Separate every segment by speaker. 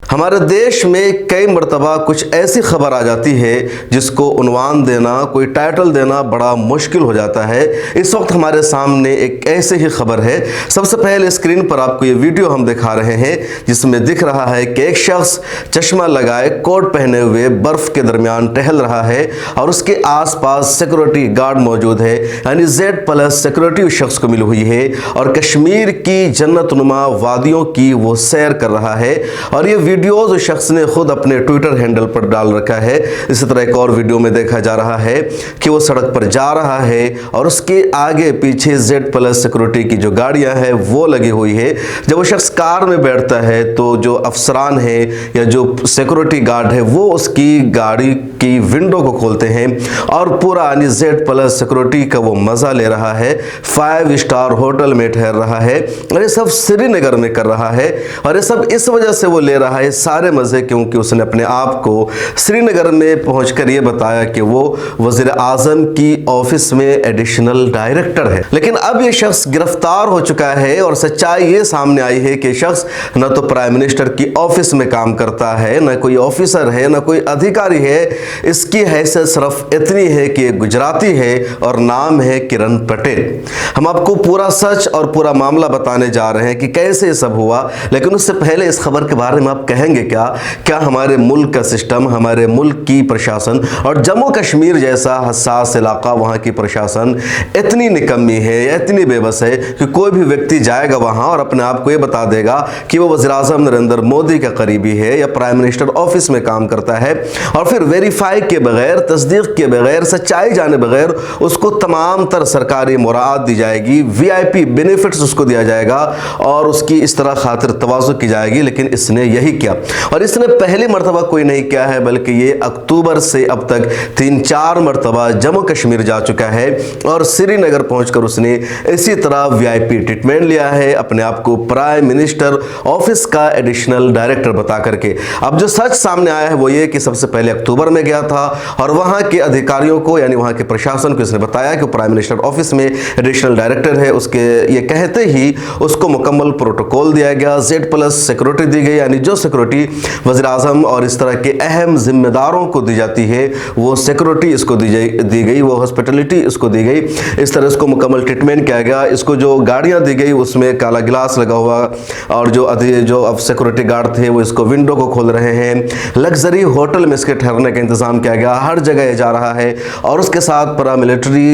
Speaker 1: हमारे देश में कई मरतबा कुछ ऐसी खबर आ जाती है जिसको उन्वान देना, कोई टाइटल देना बड़ा मुश्किल हो जाता है। इस वक्त हमारे सामने एक ऐसी ही खबर है। सबसे पहले स्क्रीन पर आपको ये वीडियो हम दिखा रहे हैं जिसमें दिख रहा है कि एक शख्स चश्मा लगाए, कोट पहने हुए बर्फ के दरमियान टहल रहा है और उसके आसपास सिक्योरिटी गार्ड मौजूद है, यानी Z+ सिक्योरिटी उस शख्स को मिली हुई है और कश्मीर की जन्नतनुमा वादियों की वो सैर कर रहा है। और ये वीडियो उस शख्स ने खुद अपने ट्विटर हैंडल पर डाल रखा है। इसी तरह एक और वीडियो में देखा जा रहा है कि वो सड़क पर जा रहा है और उसके आगे पीछे Z+ सिक्योरिटी की जो गाड़ियां हैं वो लगी हुई है। जब वो शख्स कार में बैठता है तो जो अफसरान है या जो सिक्योरिटी गार्ड है वो उसकी गाड़ी की विंडो को खोलते हैं और पूरा यानी Z+ सिक्योरिटी का वो मजा ले रहा है। 5 स्टार होटल में ठहर रहा है और ये सब श्रीनगर में कर रहा है। और ये सब इस वजह से वो ले रहा है सारे मजे, क्योंकि उसने अपने आप को श्रीनगर में पहुंचकर ये बताया कि वो वजीर आजम की ऑफिस में एडिशनल डायरेक्टर है। लेकिन अब ये शख्स गिरफ्तार हो चुका है और सच्चाई ये सामने आई है कि शख्स न तो प्राइम मिनिस्टर की ऑफिस में काम करता है, न कोई ऑफिसर है, न कोई अधिकारी है। इसकी हैसियत सिर्फ इतनी है कि एक गुजराती है और नाम है किरण पटेल। हम आपको पूरा सच और पूरा मामला बताने जा रहे हैं कि कैसे ये सब हुआ। लेकिन उससे पहले इस खबर के बारे में आप कहेंगे क्या हमारे मुल्क का सिस्टम, हमारे मुल्क की प्रशासन और जम्मू कश्मीर जैसा हसास इलाका, वहां की प्रशासन इतनी निकम्मी है या इतनी बेबस है कि कोई भी व्यक्ति जाएगा वहां और अपने आप को ये बता देगा कि वो वज़ीर आज़म नरेंद्र मोदी का करीबी है या प्राइम मिनिस्टर ऑफिस में काम करता है, और फिर वेरीफाई के बगैर, तस्दीक के बगैर, सच्चाई जाने बगैर उसको तमाम तर सरकारी मुराद दी जाएगी, VIP बेनिफिट्स उसको दिया जाएगा और उसकी इस तरह खातिर तवाज़ु की जाएगी। लेकिन इसने यही किया और इसने पहली मरतबा कोई नहीं किया है, बल्कि ये अक्टूबर से अब तक 3-4 मरतबा जम्मू कश्मीर जा चुका है और श्रीनगर पहुंचकर उसने इसी तरह VIP ट्रीटमेंट लिया है, अपने आप को प्राइम मिनिस्टर ऑफिस का एडिशनल डायरेक्टर बता करके। अब जो सच सामने आया है वो ये कि सबसे पहले अक्टूबर में गया था और वहां के अधिकारियों को यानी वहां के प्रशासन को इसने बताया कि प्राइम मिनिस्टर ऑफिस में एडिशनल डायरेक्टर है। उसके ये कहते ही उसको मुकम्मल प्रोटोकॉल दिया गया, Z+ सिक्योरिटी दी गई, यानी जो सिक्योरिटी वज़ीर आज़म और इस तरह के अहम जिम्मेदारों को दी जाती है वो सिक्योरिटी इसको दी गई, वो हॉस्पिटलिटी इसको दी गई। इस तरह इसको मुकम्मल ट्रीटमेंट किया गया। इसको जो गाड़ियां दी गई उसमें काला गिलास लगा हुआ और जो अब सिक्योरिटी गार्ड थे वो इसको विंडो को खोल रहे हैं। लग्जरी होटल में इसके ठहरने का इंतज़ाम किया गया, हर जगह ये जा रहा है और उसके साथ पैरामिलिट्री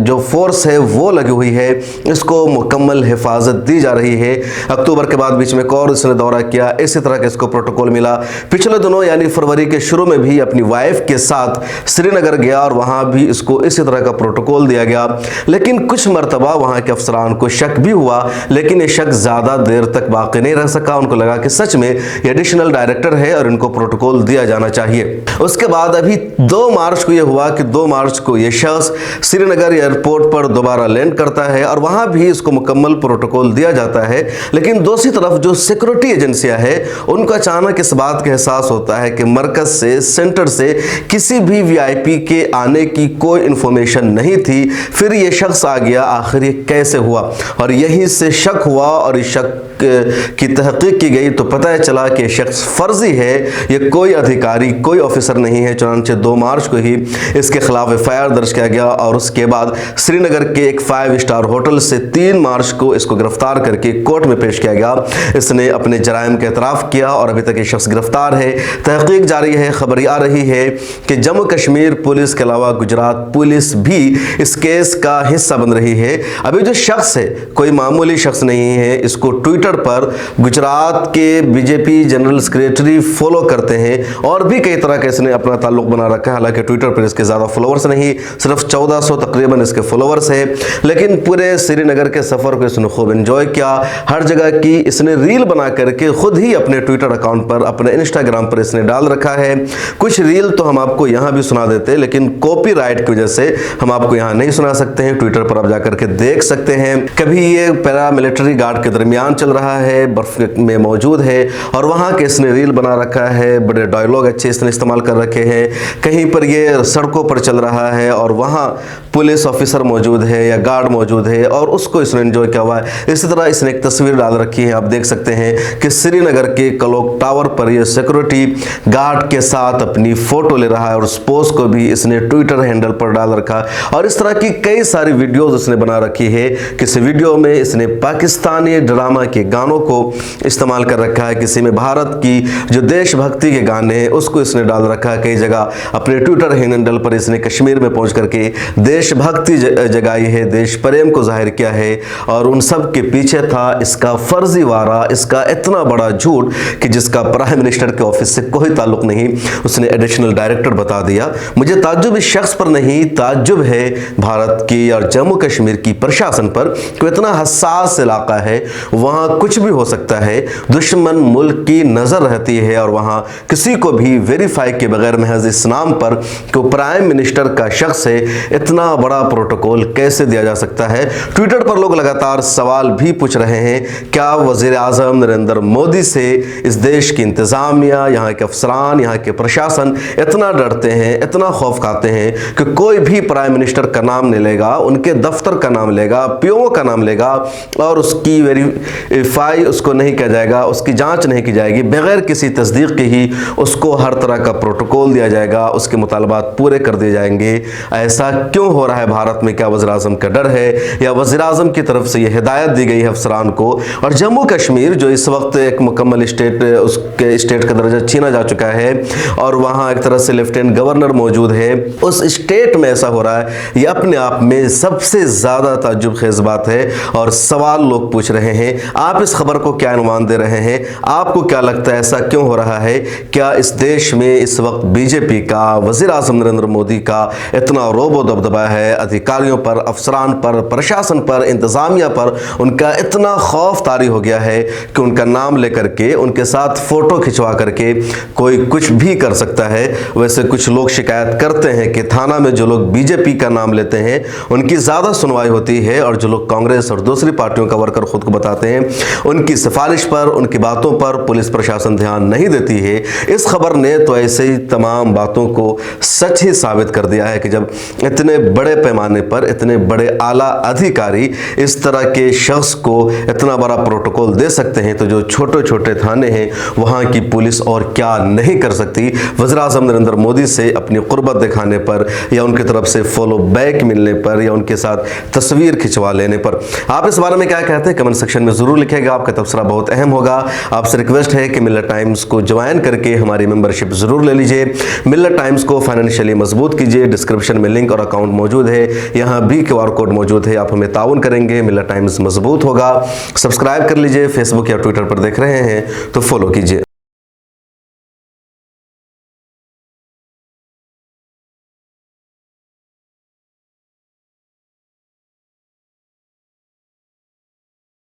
Speaker 1: जो फोर्स है वो लगी हुई है, इसको मुकम्मल हिफाजत दी जा रही है। अक्टूबर के बाद बीच में एक और इसने दौरा किया, इसी तरह का इसको प्रोटोकॉल मिला। पिछले दिनों यानी फरवरी के शुरू में भी अपनी वाइफ के साथ श्रीनगर गया और वहां भी इसको इसी तरह का प्रोटोकॉल दिया गया। लेकिन कुछ मरतबा वहां के अफसरान को शक भी हुआ, लेकिन ये शक ज्यादा देर तक बाकी नहीं रह सका। उनको लगा कि सच में ये एडिशनल डायरेक्टर है और इनको प्रोटोकॉल दिया जाना चाहिए। उसके बाद अभी 2 मार्च को यह हुआ कि 2 मार्च को यह शख्स श्रीनगर एयरपोर्ट पर दोबारा लैंड करता है और वहां भी इसको मुकम्मल प्रोटोकॉल दिया जाता है। लेकिन दूसरी तरफ जो सिक्योरिटी एजेंसियां हैं उनको अचानक इस बात का एहसास होता है कि मरकज से, सेंटर से किसी भी VIP के आने की कोई इंफॉर्मेशन नहीं थी। फिर ये शख्स आ गया, आखिर ये कैसे हुआ? और यहीं से शक हुआ और इस शक की तहकीक की गई तो पता चला कि शख्स फर्जी है, ये कोई अधिकारी, कोई ऑफिसर नहीं है। चुनांचे 2 मार्च को ही इसके खिलाफ FIR दर्ज किया गया और उसके बाद श्रीनगर के एक 5 स्टार होटल से 3 मार्च को इसको गिरफ्तार करके कोर्ट में पेश किया गया। इसने अपने जराइम का एतराफ़ किया और अभी तक ये शख्स गिरफ्तार है। तहकीक जारी है। खबर आ रही है कि जम्मू कश्मीर पुलिस के अलावा गुजरात पुलिस भी इस केस का हिस्सा बन रही है। अभी जो शख्स है कोई मामूली शख्स नहीं है। इसको ट्विटर पर गुजरात के BJP जनरल सेक्रेटरी फॉलो करते हैं और भी कई तरह का इसने अपना ताल्लुक बना रखा है। हालांकि ट्विटर पर इसके ज़्यादा फॉलोअर्स नहीं, सिर्फ 1400 तकरीबन इसके फॉलोअर्स है। लेकिन पूरे श्रीनगर के सफ़र को इसने खूब एंजॉय किया। हर जगह की इसने रील बना करके खुद ही अपने ट्विटर अकाउंट पर, अपने इंस्टाग्राम पर इसने डाल रखा है। कुछ रील तो हम आपको यहाँ भी सुना देते हैं, लेकिन कॉपीराइट की वजह से हम आपको यहाँ नहीं सुना सकते हैं। ट्विटर पर आप जाकर के देख सकते हैं। कभी ये पैरामिलिट्री गार्ड के दरमियान चल रहा है, बर्फ में मौजूद है और वहाँ के इसने रील बना रखा है। बड़े डायलॉग अच्छे इसने इस्तेमाल कर रखे हैं। कहीं पर ये सड़कों पर चल रहा है और वहाँ पुलिस ऑफिसर मौजूद है या गार्ड मौजूद है और उसको इसने एंजॉय किया हुआ है। इसी तरह इसने एक तस्वीर डाल रखी है, आप देख सकते हैं कि श्रीनगर के क्लॉक टावर पर ये सिक्योरिटी गार्ड के साथ अपनी फोटो ले रहा है और उस पोस्ट को भी इसने ट्विटर हैंडल पर डाल रखा और इस तरह की कई सारी वीडियोस उसने बना रखी है। किसी वीडियो में इसने पाकिस्तानी ड्रामा के गानों को इस्तेमाल कर रखा है, किसी में भारत की जो देशभक्ति के गाने हैं उसको इसने डाल रखा है। कई जगह अपने ट्विटर हैंडल पर इसने कश्मीर में पहुंच करके देशभक्ति जगाई है, देश प्रेम को जाहिर किया है और उन सब के पीछे था इसका फर्जीवाड़ा, इसका इतना बड़ा झूठ कि जिसका प्राइम मिनिस्टर के ऑफिस से कोई ताल्लुक नहीं, उसने एडिशनल डायरेक्टर बता दिया। मुझे ताज्जुब इस शख्स पर नहीं, ताज्जुब है भारत की और जम्मू कश्मीर की प्रशासन पर कि इतना हसास इलाका है, वहां कुछ भी हो सकता है, दुश्मन मुल्क की नजर रहती है और वहां किसी को भी वेरीफाई के बगैर महज इस नाम पर कि प्राइम मिनिस्टर का शख्स है इतना बड़ा प्रोटोकॉल कैसे दिया जा सकता है। ट्विटर पर लोग लगातार सवाल भी पूछ रहे हैं, क्या वजीर आजम नरेंद्र मोदी से इस देश की इंतजामिया, यहाँ के अफसरान, यहाँ के प्रशासन इतना डरते हैं, इतना खौफ खाते हैं कि कोई भी प्राइम मिनिस्टर का नाम नहीं लेगा, उनके दफ्तर का नाम लेगा, पीओ का नाम लेगा और उसकी वेरीफाई उसको नहीं किया जाएगा, उसकी जांच नहीं की जाएगी, बगैर किसी तस्दीक के ही उसको हर तरह का प्रोटोकॉल दिया जाएगा, उसके मुतालबात पूरे कर दिए जाएंगे। ऐसा क्यों हो रहा है भारत में? क्या वज़ीर आज़म का डर है या वज़ीर आज़म की तरफ से यह हिदायत दी गई है अफसरान को? और जम्मू कश्मीर जो इस वक्त एक मुकम्मल स्टेट, उसके स्टेट का दर्जा छीना जा चुका है और वहाँ एक तरह से लेफ्टिनेंट गवर्नर मौजूद है, उस स्टेट में ऐसा हो रहा है, यह अपने आप में सबसे ज़्यादा ताज्जुब खेज़ बात है और सवाल लोग पूछ रहे हैं। आप इस खबर को क्या अनुमान दे रहे हैं? आपको क्या लगता है ऐसा क्यों हो रहा है? क्या इस देश में इस वक्त बीजेपी का, वज़ीर आज़म नरेंद्र मोदी का इतना रोबो दबदबा है, अधिकारियों पर, अफसरान पर, प्रशासन पर, इंतज़ामिया पर उनका इतना खौफ तारी हो गया है कि उनका नाम लेकर के, उनके साथ फ़ोटो खिंचवा करके कोई कुछ भी कर सकता है। वैसे कुछ लोग शिकायत करते हैं कि थाना में जो लोग बीजेपी का नाम लेते हैं उनकी ज़्यादा सुनवाई होती है और जो लोग कांग्रेस और दूसरी पार्टियों का वर्कर खुद को बताते हैं उनकी सिफारिश पर, उनकी बातों पर पुलिस प्रशासन ध्यान नहीं देती है। इस खबर ने तो ऐसे ही तमाम बातों को सच ही साबित कर दिया है कि जब इतने बड़े पैमाने पर इतने बड़े आला अधिकारी इस तरह के शख्स को इतना बड़ा प्रोटोकॉल दे सकते हैं तो जो छोटे छोटे थाने हैं वहाँ की पुलिस और क्या नहीं कर सकती। वज़ीर आज़म नरेंद्र मोदी से अपनी कुर्बत दिखाने पर या उनकी तरफ से फॉलो बैक मिलने पर या उनके साथ तस्वीर खिंचवा लेने पर आप इस बारे में क्या कहते हैं? कमेंट सेक्शन में ज़रूर लिखेगा, आपका तबसरा बहुत अहम होगा। आपसे रिक्वेस्ट है कि मिल्लत टाइम्स को ज्वाइन करके हमारी मेंबरशिप ज़रूर ले लीजिए। मिल्लत टाइम्स को फाइनेंशियली मजबूत कीजिए। डिस्क्रिप्शन में लिंक और अकाउंट मौजूद है, यहाँ भी QR कोड मौजूद है। आप हमें ताउन करेंगे, मिल्लत टाइम्स मजबूत होगा। सब्सक्राइब कर लीजिए। फेसबुक या ट्विटर पर देख रहे हैं तो फॉलो कीजिए।